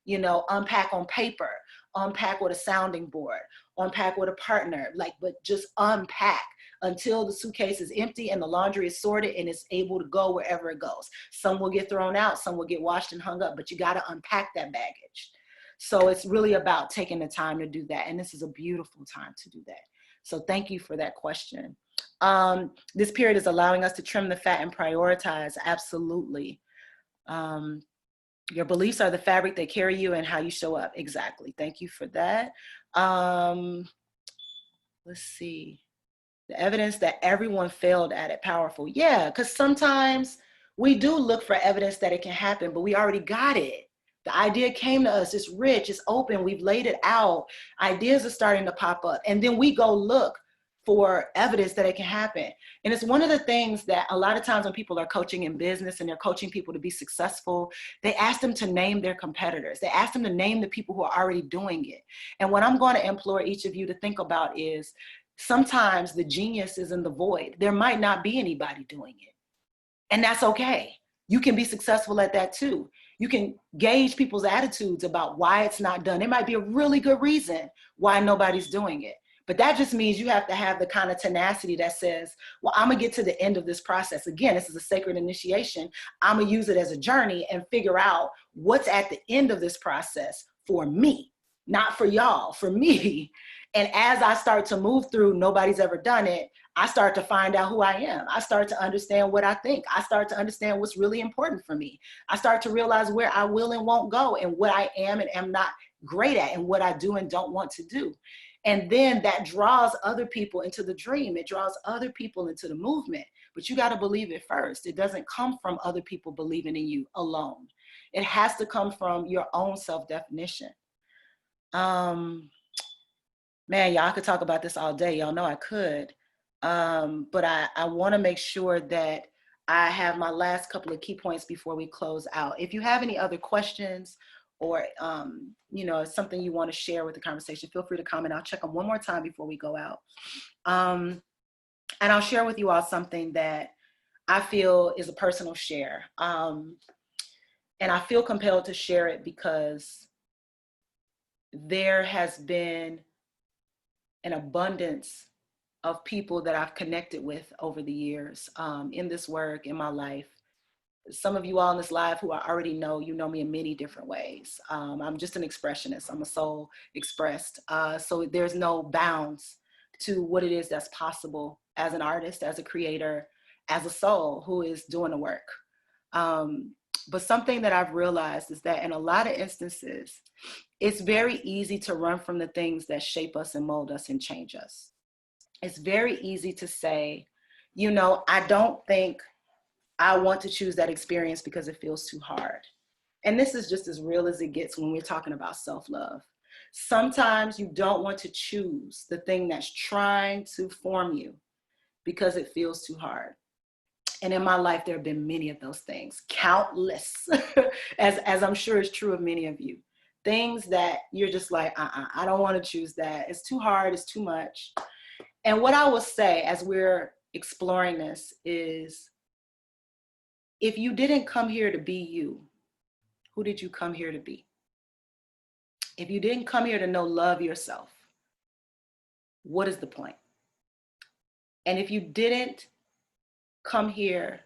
You know, unpack on paper, unpack with a sounding board, unpack with a partner, but just unpack until the suitcase is empty and the laundry is sorted and it's able to go wherever it goes. Some will get thrown out, some will get washed and hung up, but you got to unpack that baggage. So it's really about taking the time to do that. And this is a beautiful time to do that. So thank you for that question. This period is allowing us to trim the fat and prioritize. Absolutely. Your beliefs are the fabric that carry you and how you show up. Exactly. Thank you for that. Let's see. The evidence that everyone failed at it. Powerful. Yeah, because sometimes we do look for evidence that it can happen, but we already got it. The idea came to us. It's rich. It's open. We've laid it out. Ideas are starting to pop up. And then we go look for evidence that it can happen. And it's one of the things that a lot of times when people are coaching in business and they're coaching people to be successful, they ask them to name their competitors. They ask them to name the people who are already doing it. And what I'm going to implore each of you to think about is sometimes the genius is in the void. There might not be anybody doing it. And that's okay. You can be successful at that too. You can gauge people's attitudes about why it's not done. It might be a really good reason why nobody's doing it. But that just means you have to have the kind of tenacity that says, well, I'm going to get to the end of this process. Again, this is a sacred initiation. I'm going to use it as a journey and figure out what's at the end of this process for me, not for y'all, for me. And as I start to move through, nobody's ever done it, I start to find out who I am. I start to understand what I think. I start to understand what's really important for me. I start to realize where I will and won't go and what I am and am not great at and what I do and don't want to do. And then that draws other people into the dream. It draws other people into the movement. But you got to believe it first. It doesn't come from other people believing in you alone. It has to come from your own self-definition. Man, y'all could talk about this all day. Y'all know I could. But I want to make sure that I have my last couple of key points before we close out. If you have any other questions or, something you want to share with the conversation, feel free to comment. I'll check them one more time before we go out. And I'll share with you all something that I feel is a personal share. And I feel compelled to share it because there has been an abundance of people that I've connected with over the years in this work, in my life. Some of you all in this live who I already know, you know me in many different ways. I'm just an expressionist. I'm a soul expressed. So there's no bounds to what it is that's possible as an artist, as a creator, as a soul who is doing the work. But something that I've realized is that in a lot of instances, it's very easy to run from the things that shape us and mold us and change us. It's very easy to say, I don't think I want to choose that experience because it feels too hard. And this is just as real as it gets when we're talking about self-love. Sometimes you don't want to choose the thing that's trying to form you because it feels too hard. And in my life, there have been many of those things, countless, as I'm sure is true of many of you. Things that you're just like, I don't want to choose that. It's too hard, it's too much. And what I will say as we're exploring this is, if you didn't come here to be you, who did you come here to be? If you didn't come here to love yourself, what is the point? And if you didn't come here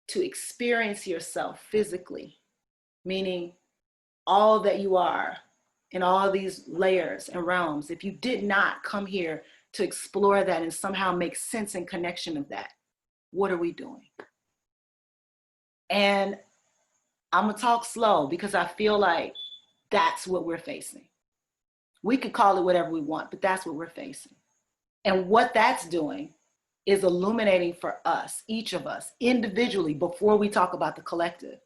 to experience yourself physically, meaning all that you are in all these layers and realms, if you did not come here to explore that and somehow make sense and connection of that, what are we doing? And I'm gonna talk slow because I feel like that's what we're facing. We could call it whatever we want, but that's what we're facing. And what that's doing is illuminating for us, each of us, individually, before we talk about the collective,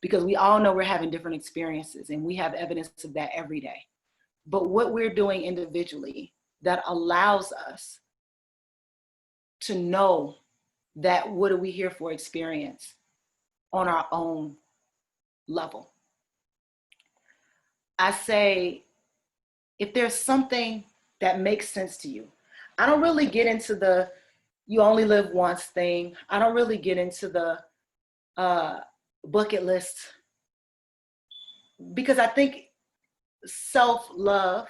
because we all know we're having different experiences and we have evidence of that every day. But what we're doing individually that allows us to know that what are we here for experience on our own level. I say, if there's something that makes sense to you, I don't really get into the you only live once thing. I don't really get into the bucket list, because I think self-love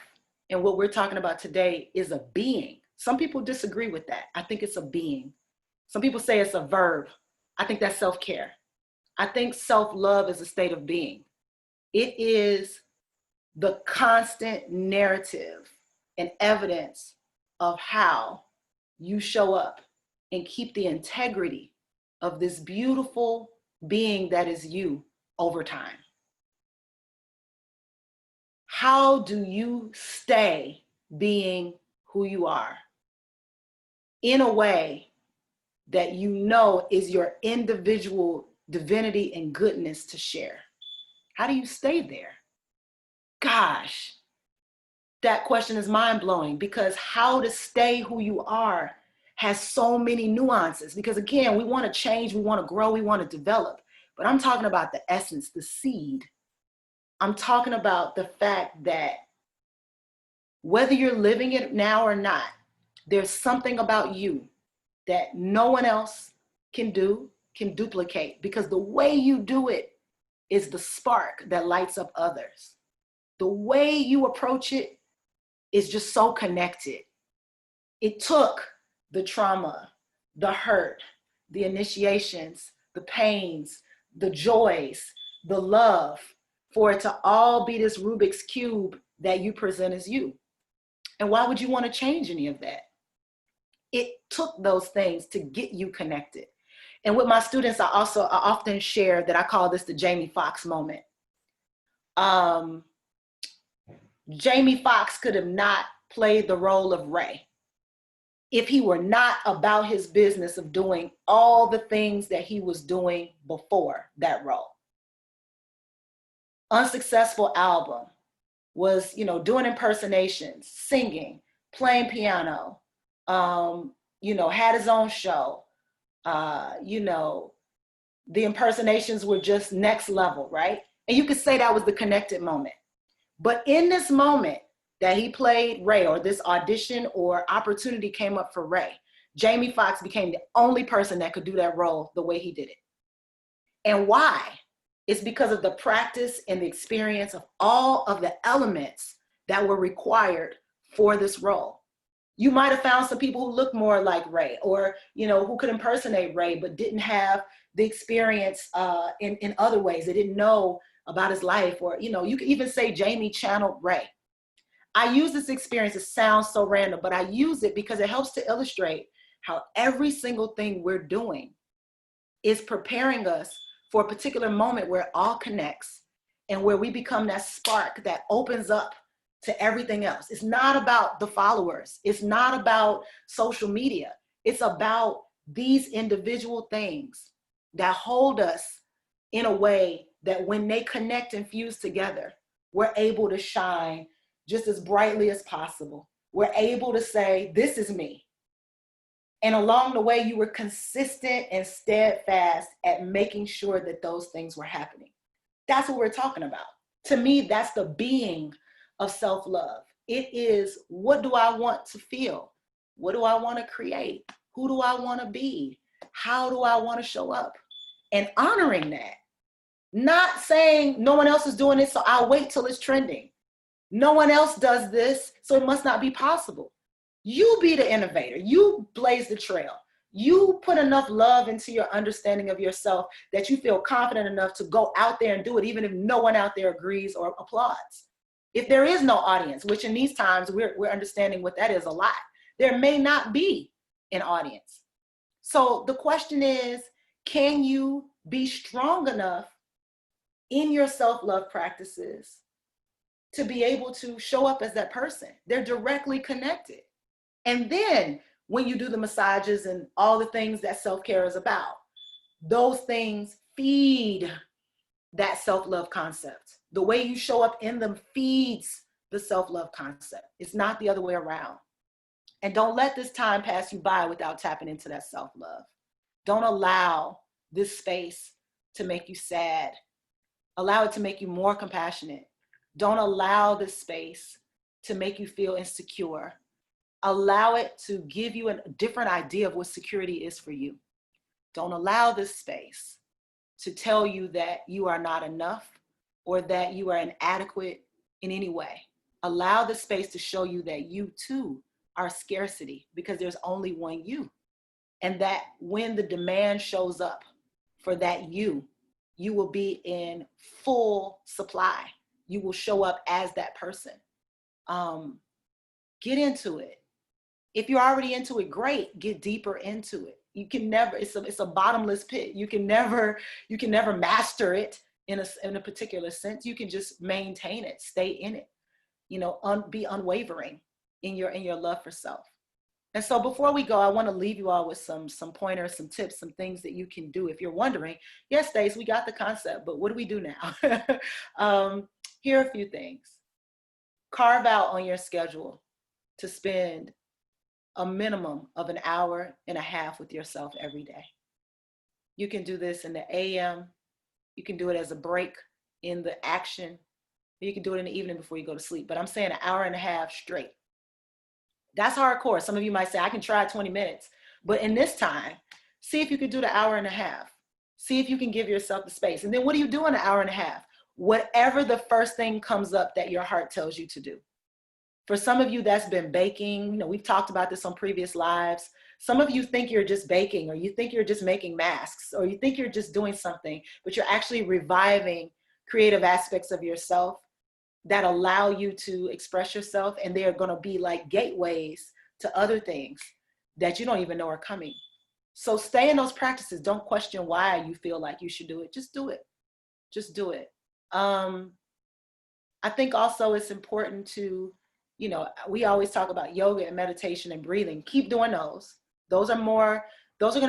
and what we're talking about today is a being. Some people disagree with that. I think it's a being. Some people say it's a verb. I think that's self-care. I think self-love is a state of being. It is the constant narrative and evidence of how you show up and keep the integrity of this beautiful being that is you over time. How do you stay being who you are in a way that you know is your individual divinity and goodness to share? How do you stay there? Gosh, that question is mind-blowing, because how to stay who you are has so many nuances. Because again, we want to change, we want to grow, we want to develop. But I'm talking about the essence, the seed. I'm talking about the fact that whether you're living it now or not, there's something about you that no one else can duplicate, because the way you do it is the spark that lights up others. The way you approach it is just so connected. It took the trauma, the hurt, the initiations, the pains, the joys, the love, for it to all be this Rubik's Cube that you present as you. And why would you want to change any of that? It took those things to get you connected. And with my students, I often share that I call this the Jamie Foxx moment. Jamie Foxx could have not played the role of Ray if he were not about his business of doing all the things that he was doing before that role. Unsuccessful album, was, doing impersonations, singing, playing piano, had his own show. The impersonations were just next level, right? And you could say that was the connected moment. But in this moment that he played Ray, or this audition or opportunity came up for Ray, Jamie Foxx became the only person that could do that role the way he did it. And why? It's because of the practice and the experience of all of the elements that were required for this role. You might have found some people who looked more like Ray, or who could impersonate Ray, but didn't have the experience in other ways. They didn't know about his life, or you could even say Jamie channeled Ray. I use this experience, it sounds so random, but I use it because it helps to illustrate how every single thing we're doing is preparing us for a particular moment where it all connects and where we become that spark that opens up to everything else. It's not about the followers. It's not about social media. It's about these individual things that hold us in a way that when they connect and fuse together, we're able to shine just as brightly as possible. We're able to say, this is me. And along the way, you were consistent and steadfast at making sure that those things were happening. That's what we're talking about. To me, that's the being of self-love. It is, what do I want to feel? What do I want to create? Who do I want to be? How do I want to show up? And honoring that. Not saying no one else is doing it, so I'll wait till it's trending. No one else does this, so it must not be possible. You be the innovator. You blaze the trail. You put enough love into your understanding of yourself that you feel confident enough to go out there and do it, even if no one out there agrees or applauds. If there is no audience, which in these times we're understanding what that is a lot, there may not be an audience. So the question is, can you be strong enough in your self-love practices to be able to show up as that person? They're directly connected. And then when you do the massages and all the things that self-care is about, those things feed that self-love concept. The way you show up in them feeds the self-love concept. It's not the other way around. And don't let this time pass you by without tapping into that self-love. Don't allow this space to make you sad. Allow it to make you more compassionate. Don't allow this space to make you feel insecure. Allow it to give you a different idea of what security is for you. Don't allow this space to tell you that you are not enough or that you are inadequate in any way. Allow the space to show you that you too are scarcity, because there's only one you. And that when the demand shows up for that you will be in full supply. You will show up as that person. Get into it. If you're already into it, great, get deeper into it. You can never, it's a bottomless pit. You can never master it in a particular sense. You can just maintain it, stay in it, be unwavering in your love for self. And so before we go, I want to leave you all with some pointers, some tips, some things that you can do. If you're wondering, yes, Stace, we got the concept, but what do we do now? Here are a few things. Carve out on your schedule to spend a minimum of an hour and a half with yourself every day. You can do this in the AM. You can do it as a break in the action. You can do it in the evening before you go to sleep. But I'm saying an hour and a half straight. That's hardcore. Some of you might say, I can try 20 minutes. But in this time, see if you can do the hour and a half. See if you can give yourself the space. And then what do you do in an hour and a half? Whatever the first thing comes up that your heart tells you to do. For some of you, that's been baking. We've talked about this on previous lives. Some of you think you're just baking, or you think you're just making masks, or you think you're just doing something, but you're actually reviving creative aspects of yourself that allow you to express yourself, and they are going to be like gateways to other things that you don't even know are coming. So stay in those practices. Don't question why you feel like you should do it. Just do it. Just do it. I think also it's important to, we always talk about yoga and meditation and breathing. Keep doing those. Those are going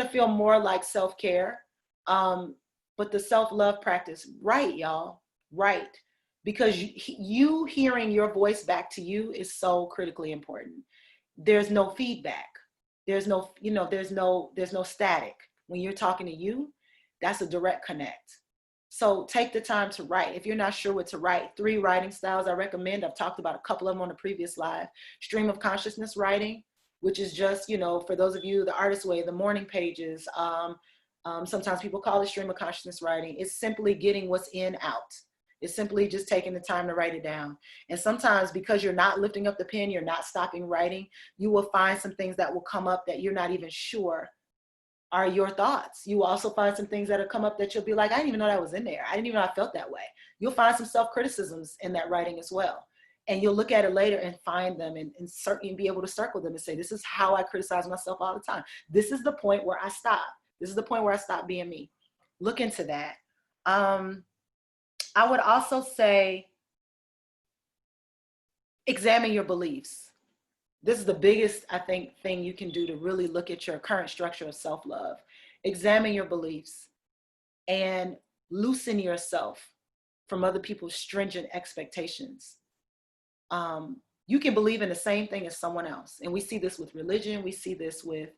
to feel more like self-care. But the self-love practice, right, y'all, right. Because you hearing your voice back to you is so critically important. There's no feedback. There's no static. When you're talking to you, that's a direct connect. So take the time to write. If you're not sure what to write, 3 writing styles I recommend. I've talked about a couple of them on the previous live. Stream of consciousness writing, which is just, for those of you, the artist way, the morning pages. Sometimes people call it stream of consciousness writing. It's simply getting what's in out. It's simply just taking the time to write it down. And sometimes because you're not lifting up the pen, you're not stopping writing, you will find some things that will come up that you're not even sure are your thoughts. You will also find some things that have come up that you'll be like, I didn't even know that was in there. I didn't even know I felt that way. You'll find some self-criticisms in that writing as well. And you'll look at it later and find them and certainly be able to circle them and say, this is how I criticize myself all the time. This is the point where I stop. This is the point where I stop being me. Look into that. I would also say, examine your beliefs. This is the biggest, I think, thing you can do to really look at your current structure of self-love. Examine your beliefs and loosen yourself from other people's stringent expectations. You can believe in the same thing as someone else. And we see this with religion. We see this with,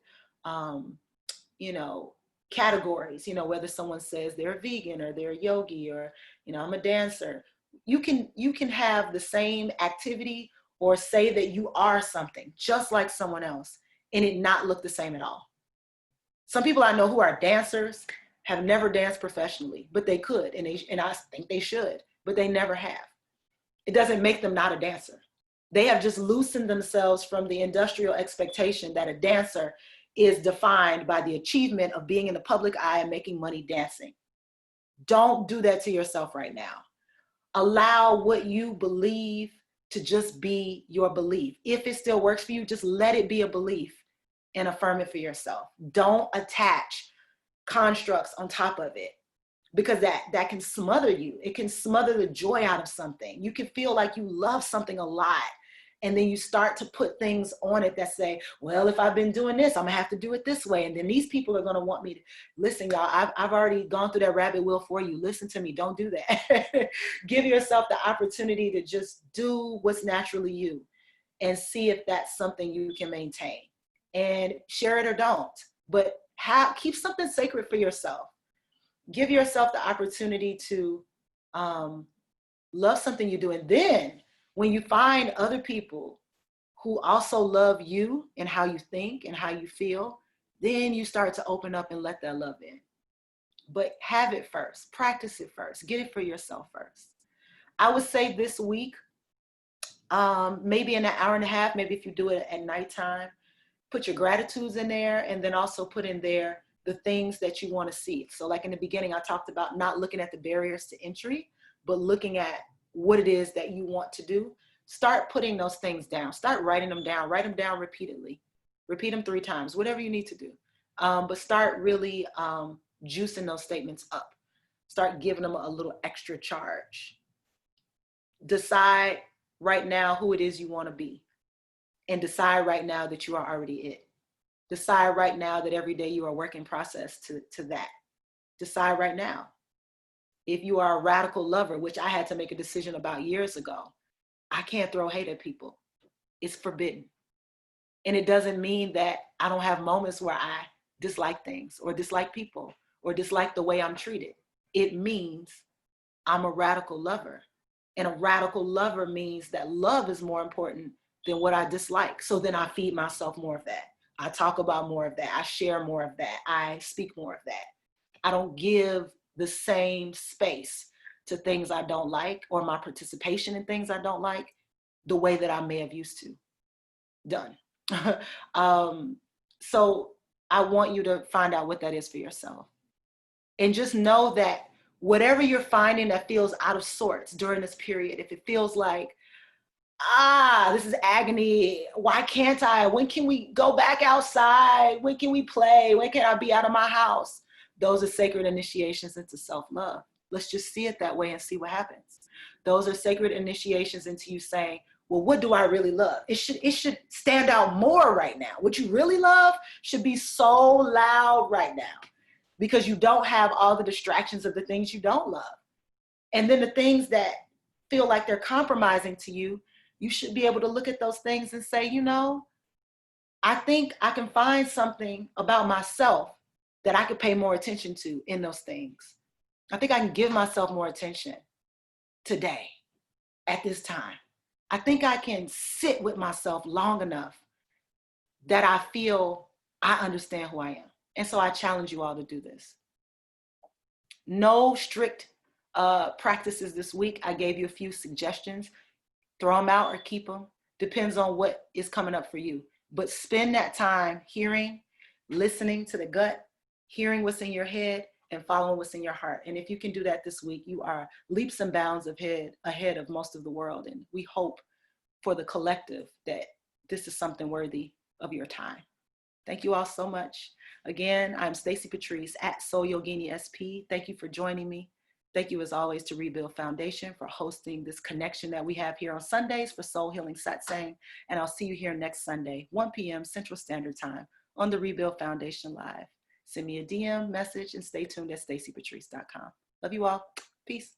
you know, categories, you know, whether someone says they're a vegan or they're a yogi or, you know, I'm a dancer. You can have the same activity or say that you are something just like someone else and it not look the same at all. Some people I know who are dancers have never danced professionally, but they could, and I think they should, but they never have. It doesn't make them not a dancer. They have just loosened themselves from the industrial expectation that a dancer is defined by the achievement of being in the public eye and making money dancing. Don't do that to yourself right now. Allow what you believe to just be your belief. If it still works for you, just let it be a belief and affirm it for yourself. Don't attach constructs on top of it, because that can smother you. It can smother the joy out of something. You can feel like you love something a lot, and then you start to put things on it that say, well, if I've been doing this, I'm gonna have to do it this way. And then these people are gonna want me to, listen, y'all, I've already gone through that rabbit wheel for you. Listen to me, don't do that. Give yourself the opportunity to just do what's naturally you and see if that's something you can maintain. And share it or don't, but keep something sacred for yourself. Give yourself the opportunity to love something you do. And then when you find other people who also love you and how you think and how you feel, then you start to open up and let that love in. But have it first, practice it first, get it for yourself first. I would say this week, maybe in an hour and a half, maybe if you do it at nighttime, put your gratitudes in there, and then also put in there the things that you want to see. So like in the beginning, I talked about not looking at the barriers to entry, but looking at what it is that you want to do. Start putting those things down. Start writing them down. Write them down repeatedly. Repeat them 3 times, whatever you need to do. But start really juicing those statements up. Start giving them a little extra charge. Decide right now who it is you want to be. And decide right now that you are already it. Decide right now that every day you are a work in process to that. Decide right now. If you are a radical lover, which I had to make a decision about years ago, I can't throw hate at people. It's forbidden. And it doesn't mean that I don't have moments where I dislike things or dislike people or dislike the way I'm treated. It means I'm a radical lover. And a radical lover means that love is more important than what I dislike. So then I feed myself more of that. I talk about more of that. I share more of that. I speak more of that. I don't give the same space to things I don't like or my participation in things I don't like the way that I may have used to. Done. So I want you to find out what that is for yourself. And just know that whatever you're finding that feels out of sorts during this period, if it feels like, this is agony. Why can't I? When can we go back outside? When can we play? When can I be out of my house? Those are sacred initiations into self-love. Let's just see it that way and see what happens. Those are sacred initiations into you saying, well, what do I really love? It should stand out more right now. What you really love should be so loud right now because you don't have all the distractions of the things you don't love. And then the things that feel like they're compromising to you, you should be able to look at those things and say, you know, I think I can find something about myself that I could pay more attention to in those things. I think I can give myself more attention today at this time. I think I can sit with myself long enough that I feel I understand who I am. And so I challenge you all to do this. No strict practices this week. I gave you a few suggestions. Throw them out or keep them. Depends on what is coming up for you. But spend that time hearing, listening to the gut, hearing what's in your head, and following what's in your heart. And if you can do that this week, you are leaps and bounds ahead of most of the world. And we hope for the collective that this is something worthy of your time. Thank you all so much. Again, I'm Stacey Patrice at Soul Yogini SP. Thank you for joining me. Thank you as always to Rebuild Foundation for hosting this connection that we have here on Sundays for Soul Healing Satsang. And I'll see you here next Sunday, 1 p.m. Central Standard Time on the Rebuild Foundation Live. Send me a DM message and stay tuned at stacypatrice.com. Love you all. Peace.